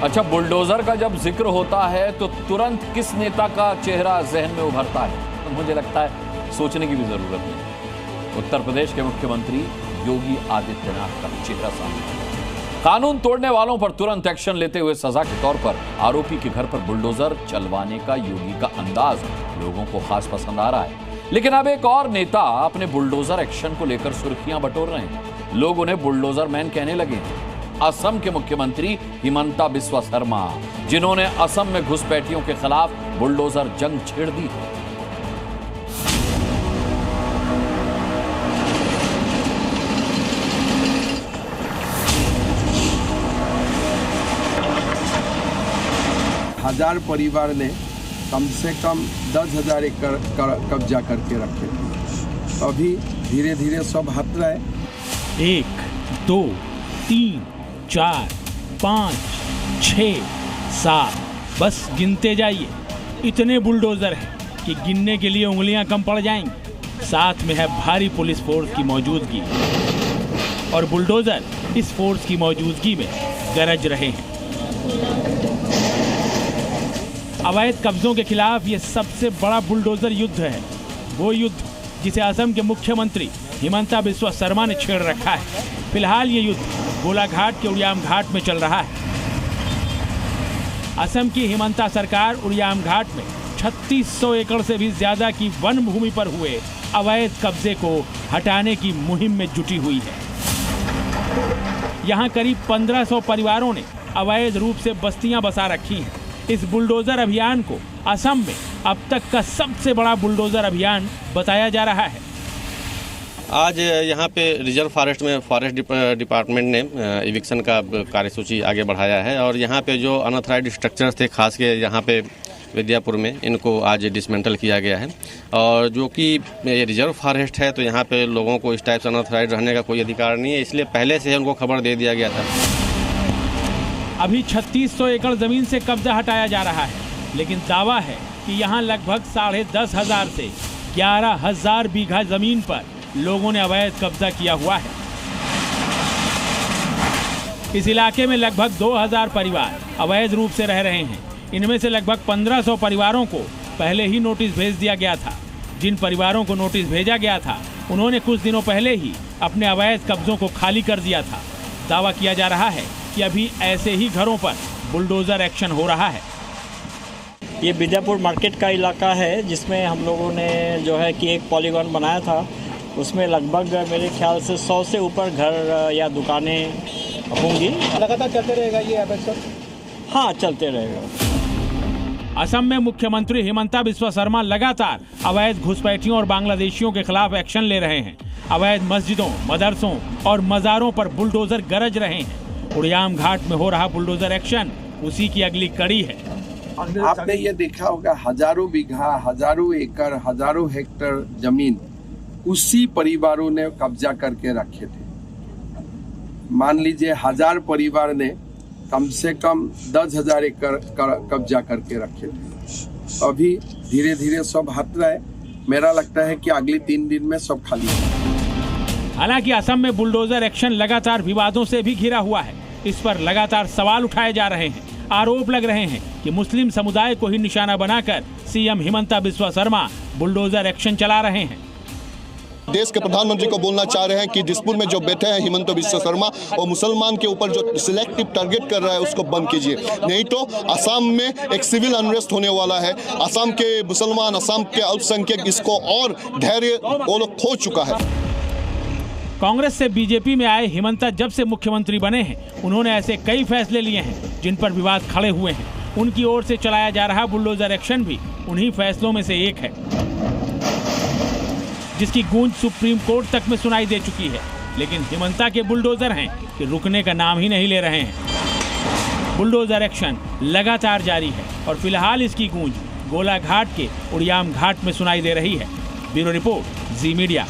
अच्छा, बुलडोजर का जब जिक्र होता है तो तुरंत किस नेता का चेहरा जहन में उभरता है? तो मुझे लगता है सोचने की भी जरूरत नहीं। उत्तर प्रदेश के मुख्यमंत्री योगी आदित्यनाथ का चेहरा सामने। कानून तोड़ने वालों पर तुरंत एक्शन लेते हुए सजा के तौर पर आरोपी के घर पर बुलडोजर चलवाने का योगी का अंदाज लोगों को खास पसंद आ रहा है। लेकिन अब एक और नेता अपने बुलडोजर एक्शन को लेकर सुर्खियां बटोर रहे हैं। लोग उन्हें बुलडोजर मैन कहने लगे हैं। असम के मुख्यमंत्री हिमंता बिस्वा शर्मा, जिन्होंने असम में घुसपैठियों के खिलाफ बुलडोजर जंग छेड़ दी है। हजार परिवार ने कम से कम 10,000 एकड़ कब्जा करके रखे थे। अभी धीरे धीरे सब हट रहा है। 1, 2, 3, 4, 5, 6, 7, बस गिनते जाइए। इतने बुलडोजर हैं कि गिनने के लिए उंगलियां कम पड़ जाएंगी। साथ में है भारी पुलिस फोर्स की मौजूदगी और बुलडोजर इस फोर्स की मौजूदगी में गरज रहे हैं। अवैध कब्जों के खिलाफ ये सबसे बड़ा बुलडोजर युद्ध है, वो युद्ध जिसे असम के मुख्यमंत्री हिमंता बिस्वा शर्मा ने छेड़ रखा है। फिलहाल ये युद्ध गोलाघाट के उड़ियाम घाट में चल रहा है। असम की हिमंता सरकार उड़ियाम घाट में 3600 एकड़ से भी ज्यादा की वन भूमि पर हुए अवैध कब्जे को हटाने की मुहिम में जुटी हुई है। यहाँ करीब 1500 परिवारों ने अवैध रूप से बस्तियां बसा रखी हैं। इस बुलडोजर अभियान को असम में अब तक का सबसे बड़ा बुलडोजर अभियान बताया जा रहा है। आज यहाँ पे रिजर्व फॉरेस्ट में फॉरेस्ट डिपार्टमेंट ने इविक्शन का कार्यसूची आगे बढ़ाया है और यहाँ पे जो अनऑथराइज्ड स्ट्रक्चर्स थे, खास के यहाँ पे विद्यापुर में, इनको आज डिसमेंटल किया गया है। और जो कि ये रिजर्व फॉरेस्ट है तो यहाँ पे लोगों को इस टाइप से अनऑथराइज्ड रहने का कोई अधिकार नहीं है, इसलिए पहले से उनको खबर दे दिया गया था। अभी 3600 एकड़ जमीन से कब्जा हटाया जा रहा है, लेकिन दावा है कि यहाँ लगभग 10,500 से 11,000 बीघा जमीन पर लोगों ने अवैध कब्जा किया हुआ है। इस इलाके में लगभग 2,000 परिवार अवैध रूप से रह रहे हैं। इनमें से लगभग 1500 परिवारों को पहले ही नोटिस भेज दिया गया था। जिन परिवारों को नोटिस भेजा गया था उन्होंने कुछ दिनों पहले ही अपने अवैध कब्जों को खाली कर दिया था। दावा किया जा रहा है कि अभी ऐसे ही घरों पर बुलडोजर एक्शन हो रहा है। ये विद्यापुर मार्केट का इलाका है जिसमें हम लोगों ने जो है कि एक पॉलीगॉन बनाया था। उसमें लगभग मेरे ख्याल से 100 से ऊपर घर या दुकानें होंगी। लगातार चलते रहेगा ये अवैध? हाँ, चलते रहेगा। असम में मुख्यमंत्री हिमंता बिस्वा शर्मा लगातार अवैध घुसपैठियों और बांग्लादेशियों के खिलाफ एक्शन ले रहे हैं। अवैध मस्जिदों, मदरसों और मज़ारों पर बुलडोजर गरज रहे हैं। उड़ियाम घाट में हो रहा बुलडोजर एक्शन उसी की अगली कड़ी है। आपने ये देखा होगा, हजारों बीघा, हजारों एकड़, हजारों हेक्टेयर जमीन उसी परिवारों ने कब्जा करके रखे थे। मान लीजिए 1000 परिवार ने कम से कम 10,000 एकड़ कब्जा करके रखे थे। अभी धीरे धीरे सब हट रहा है। मेरा लगता है कि अगले 3 दिन में सब खाली है। हालांकि असम में बुलडोजर एक्शन लगातार विवादों से भी घिरा हुआ है। इस पर लगातार सवाल उठाए जा रहे हैं। आरोप लग रहे हैं कि मुस्लिम समुदाय को ही निशाना बनाकर CM Himanta Biswa Sharma bulldozer action चला रहे हैं। देश के प्रधानमंत्री को बोलना चाह रहे हैं कि दिसपुर में जो बैठे हैं हिमंता बिस्वा शर्मा, और मुसलमान के ऊपर जो सिलेक्टिव टारगेट कर रहा है उसको बंद कीजिए, नहीं तो असम में एक सिविल अनरेस्ट होने वाला है। असम के मुसलमान, असम के अल्पसंख्यक, इसको और धैर्य वो लोग खो चुका है। कांग्रेस से बीजेपी में आए हिमंता जब से मुख्यमंत्री बने हैं उन्होंने ऐसे कई फैसले लिए हैं जिन पर विवाद खड़े हुए हैं। उनकी ओर से चलाया जा रहा बुलडोजर एक्शन भी उन्हीं फैसलों में से एक है, जिसकी गूंज सुप्रीम कोर्ट तक में सुनाई दे चुकी है। लेकिन हिमंता के बुलडोजर हैं कि रुकने का नाम ही नहीं ले रहे हैं। बुलडोजर एक्शन लगातार जारी है और फिलहाल इसकी गूंज गोलाघाट के उड़ियाम घाट में सुनाई दे रही है। ब्यूरो रिपोर्ट, जी मीडिया।